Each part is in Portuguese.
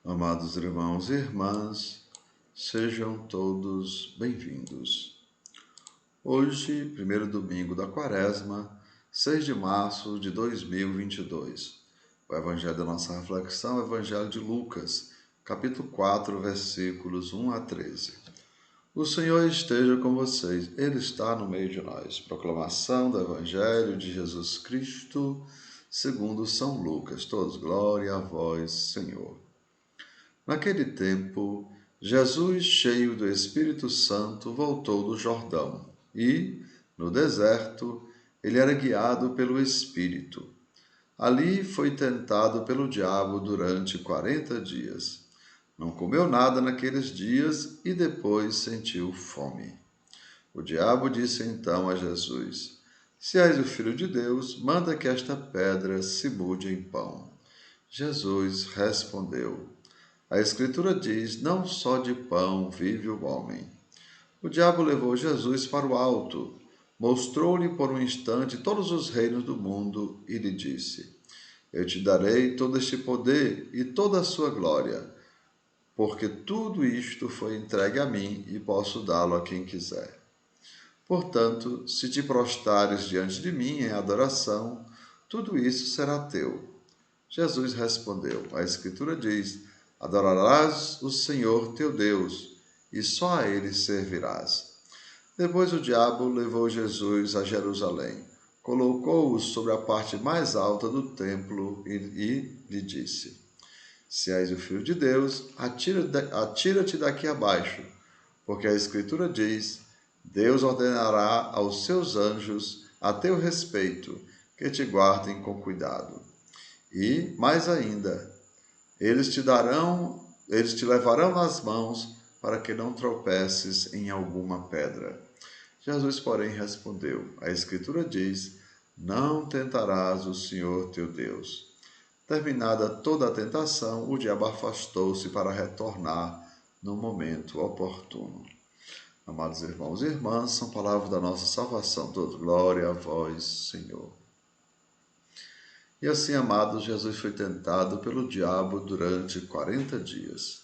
Amados irmãos e irmãs, sejam todos bem-vindos. Hoje, primeiro domingo da Quaresma, 6 de março de 2022. O evangelho da nossa reflexão é o evangelho de Lucas, capítulo 4, versículos 1 a 13. O Senhor esteja com vocês, Ele está no meio de nós. Proclamação do evangelho de Jesus Cristo, segundo São Lucas. Todos, glória a vós, Senhor. Naquele tempo, Jesus, cheio do Espírito Santo, voltou do Jordão e, no deserto, ele era guiado pelo Espírito. Ali foi tentado pelo diabo durante 40 dias. Não comeu nada naqueles dias e depois sentiu fome. O diabo disse então a Jesus: Se és o Filho de Deus, manda que esta pedra se mude em pão. Jesus respondeu: A Escritura diz: Não só de pão vive o homem. O diabo levou Jesus para o alto, mostrou-lhe por um instante todos os reinos do mundo e lhe disse: Eu te darei todo este poder e toda a sua glória, porque tudo isto foi entregue a mim e posso dá-lo a quem quiser. Portanto, se te prostrares diante de mim em adoração, tudo isso será teu. Jesus respondeu: A Escritura diz: Adorarás o Senhor teu Deus, e só a ele servirás. Depois o diabo levou Jesus a Jerusalém, colocou-o sobre a parte mais alta do templo e lhe disse: Se és o Filho de Deus, atira-te daqui abaixo, porque a Escritura diz: Deus ordenará aos seus anjos a teu respeito, que te guardem com cuidado. E, mais ainda, eles te levarão nas mãos para que não tropeces em alguma pedra. Jesus, porém, respondeu: A Escritura diz: Não tentarás o Senhor teu Deus. Terminada toda a tentação, o diabo afastou-se para retornar no momento oportuno. Amados irmãos e irmãs, são palavras da nossa salvação. Todos, glória a vós, Senhor. E assim, amados, Jesus foi tentado pelo diabo durante 40 dias.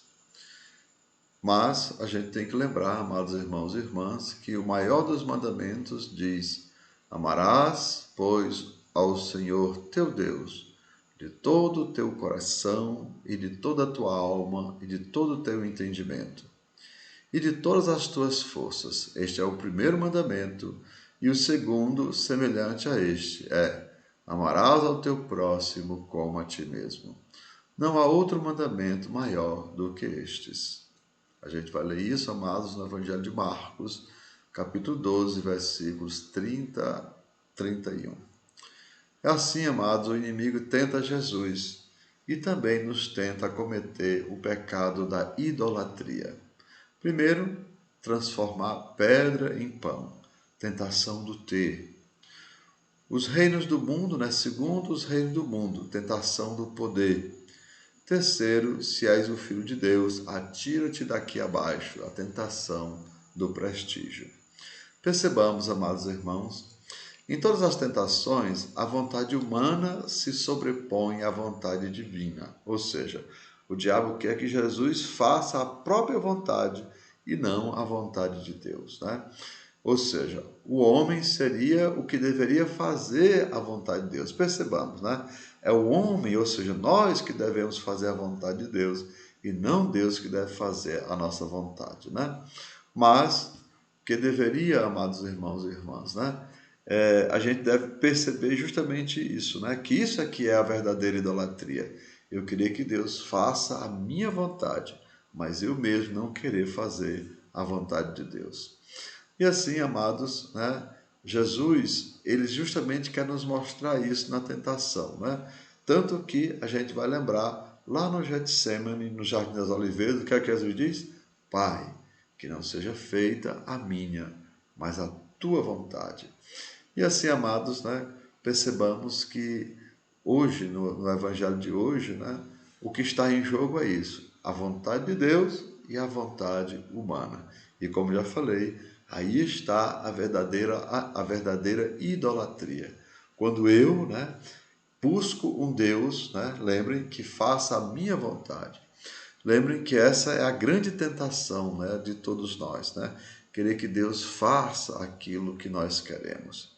Mas a gente tem que lembrar, amados irmãos e irmãs, que o maior dos mandamentos diz: Amarás, pois, ao Senhor teu Deus, de todo o teu coração e de toda a tua alma e de todo o teu entendimento e de todas as tuas forças. Este é o primeiro mandamento, e o segundo, semelhante a este, é: Amarás ao teu próximo como a ti mesmo. Não há outro mandamento maior do que estes. A gente vai ler isso, amados, no Evangelho de Marcos, capítulo 12, versículos 30 a 31. É assim, amados, o inimigo tenta Jesus e também nos tenta a cometer o pecado da idolatria. Primeiro, transformar pedra em pão, tentação do ter. Os reinos do mundo, segundo os reinos do mundo, tentação do poder. Terceiro, se és o Filho de Deus, atira-te daqui abaixo, a tentação do prestígio. Percebamos, amados irmãos, em todas as tentações, a vontade humana se sobrepõe à vontade divina. Ou seja, o diabo quer que Jesus faça a própria vontade e não a vontade de Deus, Ou seja, o homem seria o que deveria fazer a vontade de Deus. Percebamos, É o homem, ou seja, nós que devemos fazer a vontade de Deus e não Deus que deve fazer a nossa vontade, Mas, o que deveria, amados irmãos e irmãs, a gente deve perceber justamente isso, Que isso aqui é a verdadeira idolatria. Eu queria que Deus faça a minha vontade, mas eu mesmo não querer fazer a vontade de Deus. E assim, amados, Jesus, ele justamente quer nos mostrar isso na tentação, Tanto que a gente vai lembrar lá no Getsemane, no Jardim das Oliveiras, o que é que Jesus diz? Pai, que não seja feita a minha, mas a tua vontade. E assim, amados, percebamos que hoje, no Evangelho de hoje, o que está em jogo é isso: a vontade de Deus e a vontade humana. E como já falei, aí está a verdadeira idolatria. Quando eu busco um Deus, lembrem, que faça a minha vontade. Lembrem que essa é a grande tentação, né, de todos nós, né? Querer que Deus faça aquilo que nós queremos,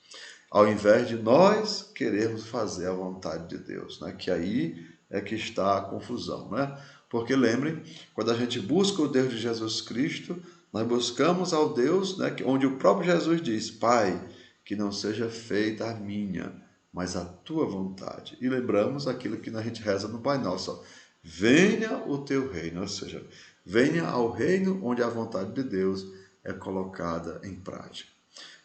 ao invés de nós querermos fazer a vontade de Deus, né? Que aí é que está a confusão, né? Porque lembrem, quando a gente busca o Deus de Jesus Cristo, nós buscamos ao Deus, né, onde o próprio Jesus diz: Pai, que não seja feita a minha, mas a tua vontade. E lembramos aquilo que a gente reza no Pai Nosso: ó, venha o teu reino, ou seja, venha ao reino onde a vontade de Deus é colocada em prática.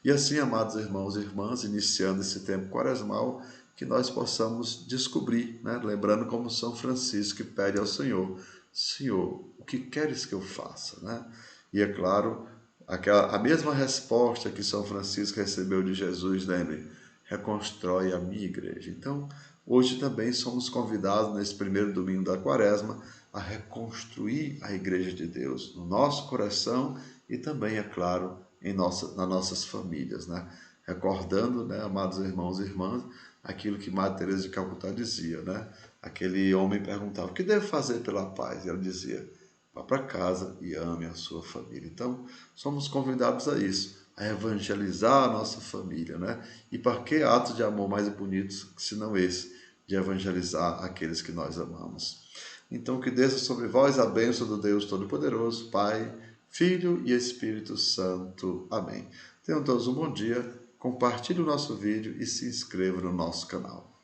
E assim, amados irmãos e irmãs, iniciando esse tempo quaresmal, que nós possamos descobrir, né? Lembrando como São Francisco que pede ao Senhor: Senhor, o que queres que eu faça? Né? E é claro, a mesma resposta que São Francisco recebeu de Jesus, lembre, reconstrói a minha igreja. Então, hoje também somos convidados, nesse primeiro domingo da quaresma, a reconstruir a igreja de Deus no nosso coração e também, é claro, nas nossas famílias, né? Recordando, né, amados irmãos e irmãs, aquilo que Madre Teresa de Calcutá dizia, né? Aquele homem perguntava: o que devo fazer pela paz? E ela dizia: vá para casa e ame a sua família. Então, somos convidados a isso, a evangelizar a nossa família, né? E para que atos de amor mais bonitos, se não esse, de evangelizar aqueles que nós amamos? Então, que desça sobre vós a bênção do Deus Todo-Poderoso, Pai, Filho e Espírito Santo. Amém. Tenham todos um bom dia, compartilhe o nosso vídeo e se inscreva no nosso canal.